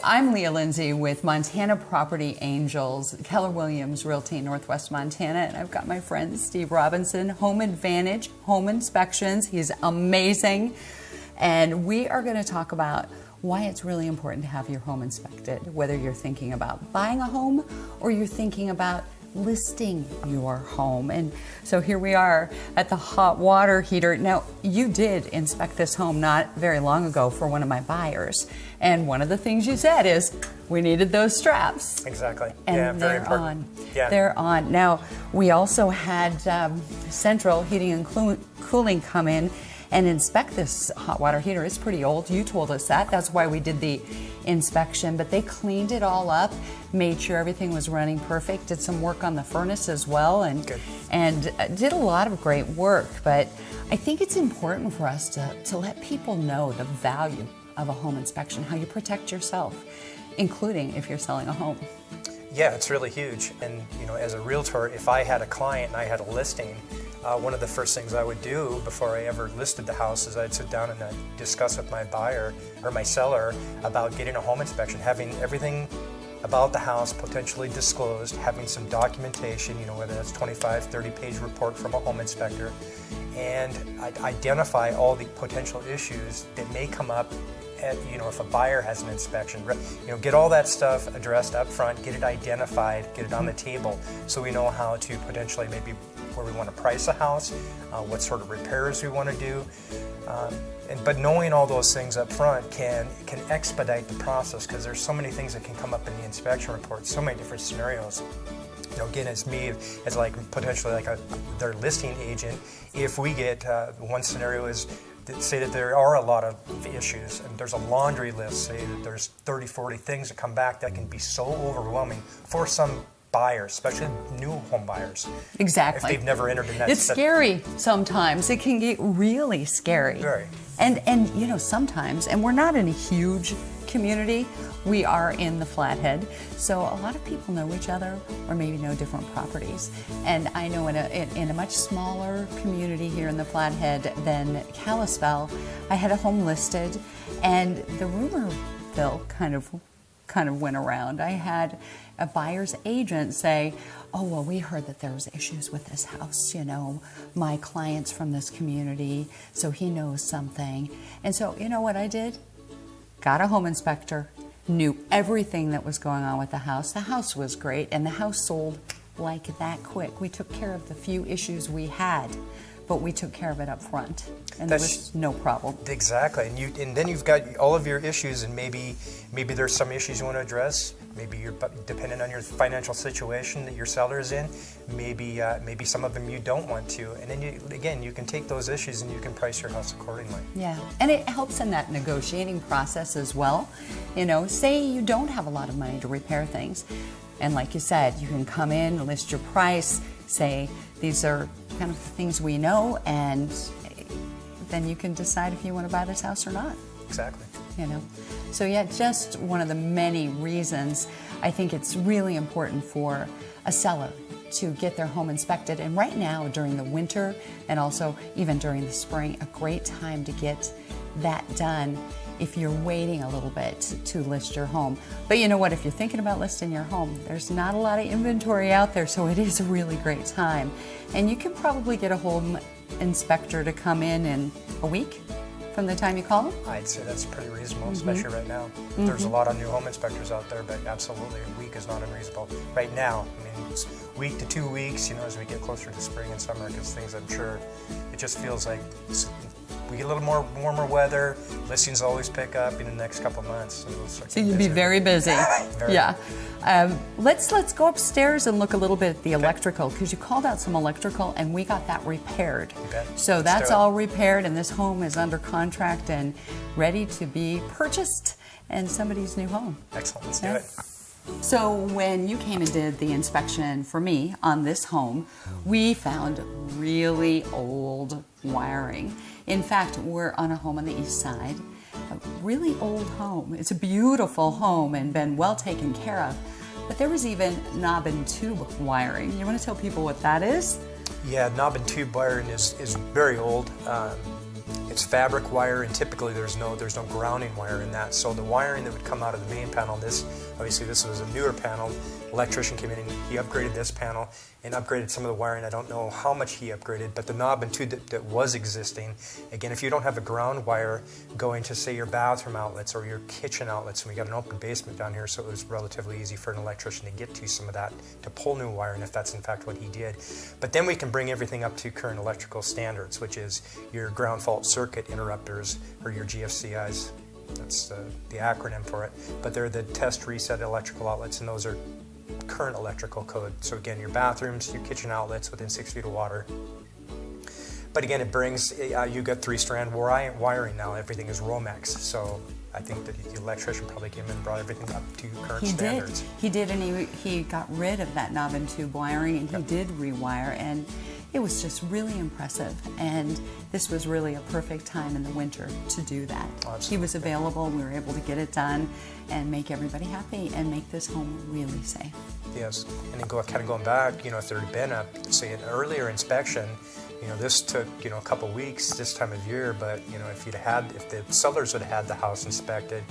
I'm Leah Lindsay with Montana Property Angels, Keller Williams Realty, Northwest Montana, and I've got my friend Steve Robinson, Home Advantage Home Inspections. He's amazing, and we are going to talk about why it's really important to have your home inspected, whether you're thinking about buying a home or you're thinking about listing your home. And so here we are at the hot water heater. Now, you did inspect this home not very long ago for one of my buyers, and one of the things you said is we needed those straps. Exactly. And yeah, very they're important. on. Yeah. They're on. Now, we also had Central Heating and Cooling come in and inspect this hot water heater. It's pretty old. You told us that. That's why we did the inspection. But they cleaned it all up, made sure everything was running perfect, did some work on the furnace as well, and did a lot of great work. But I think it's important for us to let people know the value of a home inspection, how you protect yourself, including if you're selling a home. Yeah, it's really huge. And as a realtor, if I had a client and I had a listing, one of the first things I would do before I ever listed the house is I'd sit down and I'd discuss with my buyer or my seller about getting a home inspection, having everything about the house potentially disclosed, having some documentation, whether that's 25, 30-page report from a home inspector, and I'd identify all the potential issues that may come up if a buyer has an inspection, get all that stuff addressed up front, get it identified, get it on the table, so we know how to potentially maybe where we want to price a house, what sort of repairs we want to do. But knowing all those things up front can expedite the process, because there's so many things that can come up in the inspection report, so many different scenarios. Again, as me, as like potentially like their listing agent, if we get one scenario is say that there are a lot of issues and there's a laundry list, say that there's 30, 40 things that come back, that can be so overwhelming for some buyers, especially new home buyers. Exactly. If they've never entered in that. It's scary sometimes. It can get really scary. Very. And sometimes, and we're not in a huge community, we are in the Flathead, so a lot of people know each other or maybe know different properties. And I know in a much smaller community here in the Flathead than Kalispell, I had a home listed, and the rumor, Bill, kind of went around. I had a buyer's agent say, oh, well, we heard that there was issues with this house, my client's from this community, so he knows something. And so, you know what I did? Got a home inspector, knew everything that was going on with the house. The house was great, and the house sold like that quick. We took care of the few issues we had, but we took care of it up front, and there was no problem. Exactly, and then you've got all of your issues, and maybe there's some issues you want to address. Maybe you're dependent on your financial situation that your seller is in. Maybe some of them you don't want to, and then you can take those issues and you can price your house accordingly. Yeah, and it helps in that negotiating process as well. Say you don't have a lot of money to repair things, and like you said, you can come in, list your price, say these are kind of the things we know, and then you can decide if you want to buy this house or not. Exactly. So yeah, just one of the many reasons I think it's really important for a seller to get their home inspected. And right now during the winter and also even during the spring, a great time to get that done if you're waiting a little bit to list your home. But you know what, if you're thinking about listing your home, there's not a lot of inventory out there, so it is a really great time. And you can probably get a home inspector to come in a week from the time you call them? I'd say that's pretty reasonable, especially right now. There's a lot of new home inspectors out there, but absolutely a week is not unreasonable. Right now, it's week to 2 weeks, as we get closer to spring and summer, because things, I'm sure, it just feels like we get a little more warmer weather, listings always pick up in the next couple of months. So you'll be very busy. Yeah. Let's go upstairs and look a little bit at the electrical, because you called out some electrical and we got that repaired. So that's all repaired, and this home is under contract and ready to be purchased in somebody's new home. Excellent. Let's do it. So when you came and did the inspection for me on this home, we found really old wiring. In fact, we're on a home on the east side, a really old home. It's a beautiful home and been well taken care of, but there was even knob and tube wiring. You want to tell people what that is? Yeah, knob and tube wiring is very old. It's fabric wire, and typically there's no grounding wire in that. So the wiring that would come out of the main panel, obviously this was a newer panel. Electrician came in and he upgraded this panel and upgraded some of the wiring. I don't know how much he upgraded, but the knob and tube that was existing, again, if you don't have a ground wire going to, say, your bathroom outlets or your kitchen outlets, and we got an open basement down here, so it was relatively easy for an electrician to get to some of that, to pull new wiring if that's in fact what he did. But then we can bring everything up to current electrical standards, which is your ground fault circuit interrupters, or your GFCIs. That's the acronym for it. But they're the test reset electrical outlets, and those are current electrical code. So again, your bathrooms, your kitchen outlets within 6 feet of water. But again, it brings, you got 3-strand wiring now. Everything is Romex. So I think that the electrician probably came in and brought everything up to current standards. He did, and he got rid of that knob and tube wiring, and he did rewire, and it was just really impressive. And this was really a perfect time in the winter to do that. Absolutely. He was available, we were able to get it done and make everybody happy and make this home really safe. Yes, and then kind of going back, if there had been an earlier inspection, this took, a couple weeks this time of year, but, if the sellers would have had the house inspected,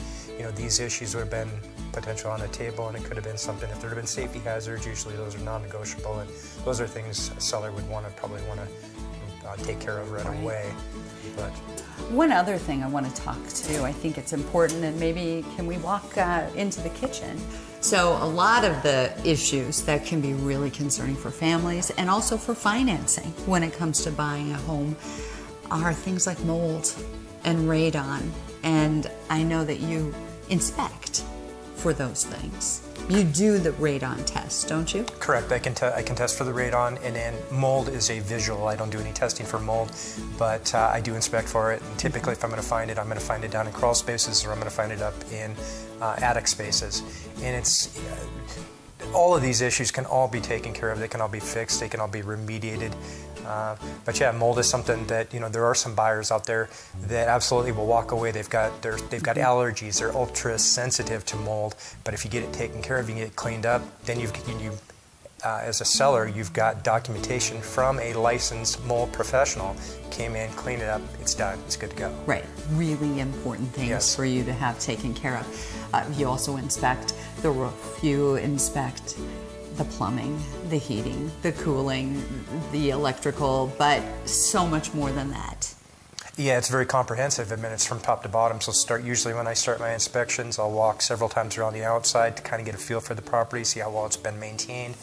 these issues would have been potential on the table, and it could have been something. If there had been safety hazards, usually those are non-negotiable, and those are things a seller would probably want to take care of right away. But one other thing I want to talk to, I think it's important, and maybe can we walk into the kitchen? So a lot of the issues that can be really concerning for families and also for financing when it comes to buying a home are things like mold and radon. And I know that you inspect for those things. You do the radon test, don't you? Correct. I can test for the radon, and then mold is a visual. I don't do any testing for mold, but I do inspect for it. And typically, if I'm going to find it, I'm going to find it down in crawl spaces, or I'm going to find it up in attic spaces. And it's all of these issues can all be taken care of. They can all be fixed. They can all be remediated. But yeah, mold is something that there are some buyers out there that absolutely will walk away. They've got allergies. They're ultra sensitive to mold. But if you get it taken care of, you get it cleaned up, then as a seller, you've got documentation from a licensed mold professional. Came in, cleaned it up, it's done, it's good to go. Right, really important things for you to have taken care of. You also inspect the roof. You inspect the plumbing, the heating, the cooling, the electrical, but so much more than that. Yeah, it's very comprehensive. I mean, it's from top to bottom. So usually when I start my inspections, I'll walk several times around the outside to kind of get a feel for the property, see how well it's been maintained.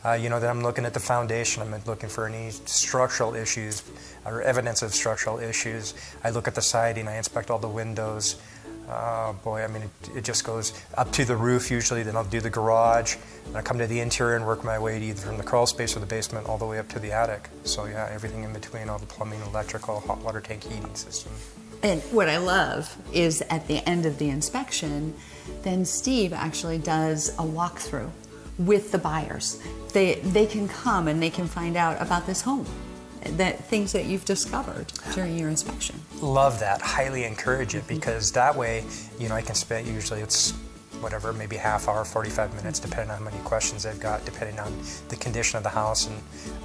Then I'm looking at the foundation. I'm looking for any structural issues or evidence of structural issues. I look at the siding. I inspect all the windows. Boy, I mean, it just goes up to the roof usually, then I'll do the garage, and I come to the interior and work my way to either from the crawl space or the basement all the way up to the attic. So yeah, everything in between, all the plumbing, electrical, hot water tank heating system. And what I love is at the end of the inspection, then Steve actually does a walkthrough with the buyers. They can come and they can find out about this home, things that you've discovered during your inspection. Love that. Highly encourage it, because that way, I can spend, usually it's whatever, maybe half hour, 45 minutes, depending on how many questions they've got, depending on the condition of the house and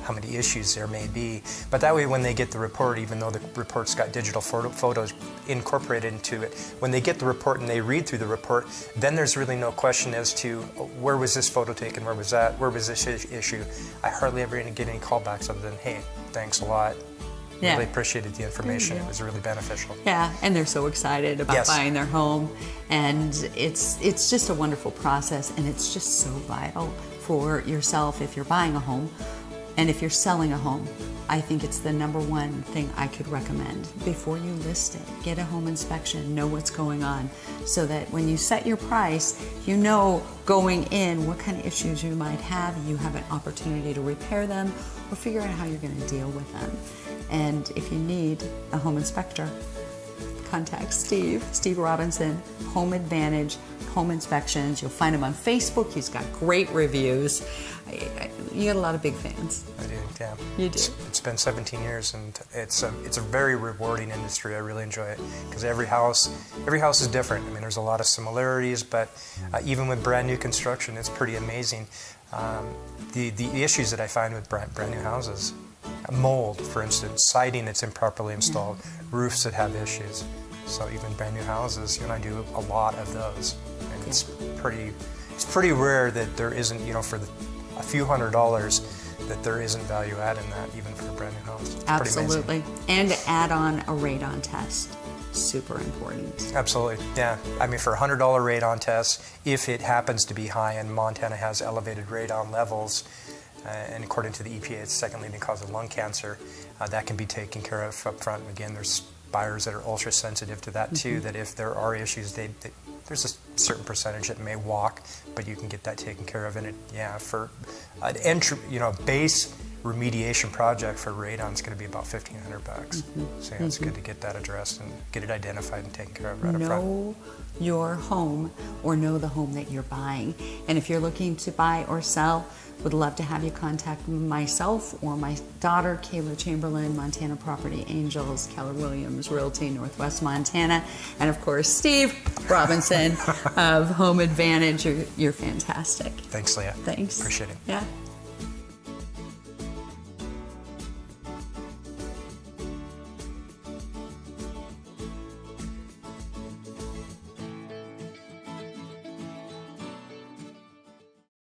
how many issues there may be. But that way, when they get the report, even though the report's got digital photos incorporated into it, when they get the report and they read through the report, then there's really no question as to where was this photo taken, where was this issue. I hardly ever get any callbacks other than, hey, thanks a lot. Yeah. Really appreciated the information. It was really beneficial. Yeah, and they're so excited about buying their home, and it's just a wonderful process, and it's just so vital for yourself if you're buying a home, and if you're selling a home. I think it's the number one thing I could recommend before you list it. Get a home inspection, know what's going on, so that when you set your price, you know going in what kind of issues you might have. You have an opportunity to repair them or figure out how you're going to deal with them. And if you need a home inspector, contact Steve Robinson, Home Advantage Home Inspections. You'll find him on Facebook. He's got great reviews. You get a lot of big fans. I do, yeah. You do. It's been 17 years, and it's a very rewarding industry. I really enjoy it, because every house is different. I mean, there's a lot of similarities, but even with brand new construction, it's pretty amazing. The issues that I find with brand new houses, Mold, for instance, siding that's improperly installed, roofs that have issues. So even brand new houses, and I do a lot of those. And it's pretty rare that there isn't, for a few $100s, that there isn't value add in that, even for a brand new house. It's Absolutely. And add on a radon test. Super important. Absolutely, yeah. I mean, for a $100 radon test, if it happens to be high and Montana has elevated radon levels, and according to the EPA, it's the second leading cause of lung cancer, that can be taken care of up front. Again, there's buyers that are ultra sensitive to that too, that if there are issues, there's a certain percentage that may walk, but you can get that taken care of. And for an entry, base remediation project for radon is going to be about $1,500. So it's good to get that addressed and get it identified and taken care of right up front. Know your home, or know the home that you're buying. And if you're looking to buy or sell, would love to have you contact myself or my daughter, Kayla Chamberlain, Montana Property Angels, Keller Williams Realty, Northwest Montana, and of course, Steve Robinson of Home Advantage. You're fantastic. Thanks, Leah. Thanks. Appreciate it. Yeah.